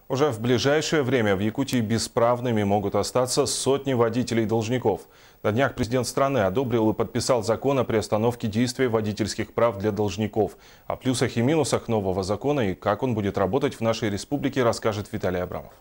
Уже в ближайшее время в Якутии бесправными могут остаться сотни водителей-должников. На днях президент страны одобрил и подписал закон о приостановке действия водительских прав для должников. О плюсах и минусах нового закона и как он будет работать в нашей республике, расскажет Виталий Абрамов.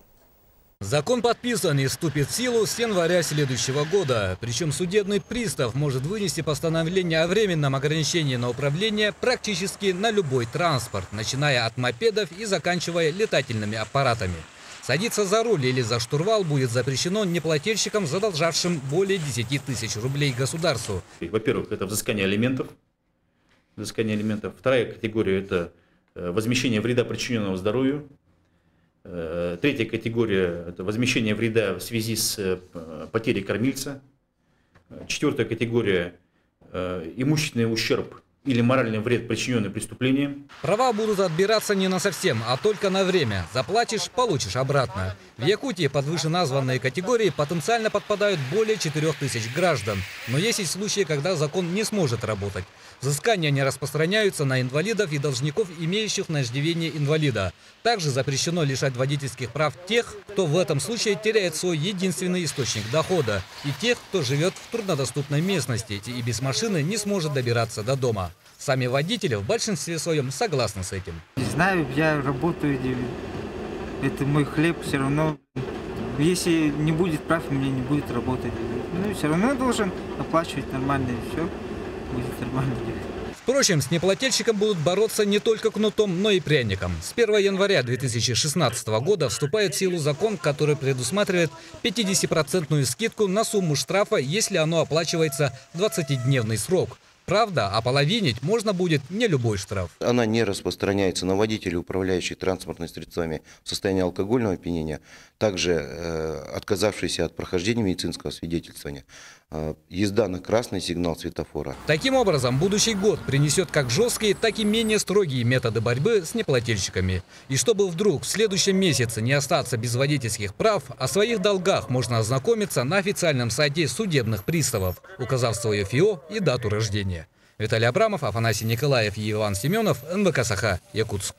Закон подписан и вступит в силу с января следующего года. Причем судебный пристав может вынести постановление о временном ограничении на управление практически на любой транспорт, начиная от мопедов и заканчивая летательными аппаратами. Садиться за руль или за штурвал будет запрещено неплательщикам, задолжавшим более 10 тысяч рублей государству. Во-первых, это взыскание алиментов. Вторая категория – это возмещение вреда, причиненного здоровью. Третья категория – это возмещение вреда в связи с потерей кормильца. Четвертая категория – имущественный ущерб или моральный вред, причиненный преступлением. Права будут отбираться не на совсем, а только на время. Заплатишь – получишь обратно. В Якутии под вышеназванные категории потенциально подпадают более 4000 граждан. Но есть и случаи, когда закон не сможет работать. Взыскания не распространяются на инвалидов и должников, имеющих на иждивении инвалида. Также запрещено лишать водительских прав тех, кто в этом случае теряет свой единственный источник дохода, и тех, кто живет в труднодоступной местности и без машины не сможет добираться до дома. Сами водители в большинстве своем согласны с этим. Не знаю, я работаю, это мой хлеб, все равно, если не будет прав, мне не будет работать. Ну, все равно я должен оплачивать нормально, и все будет нормально. Впрочем, с неплательщиком будут бороться не только кнутом, но и пряником. С 1 января 2016 года вступает в силу закон, который предусматривает 50% скидку на сумму штрафа, если оно оплачивается в 20-дневный срок. Правда, ополовинить можно будет не любой штраф. Она не распространяется на водителей, управляющих транспортными средствами в состоянии алкогольного опьянения, также отказавшиеся от прохождения медицинского свидетельствования, езда на красный сигнал светофора. Таким образом, будущий год принесет как жесткие, так и менее строгие методы борьбы с неплательщиками. И чтобы вдруг в следующем месяце не остаться без водительских прав, о своих долгах можно ознакомиться на официальном сайте судебных приставов, указав свое ФИО и дату рождения. Виталий Абрамов, Афанасий Николаев и Иван Семенов, НВК Саха, Якутск.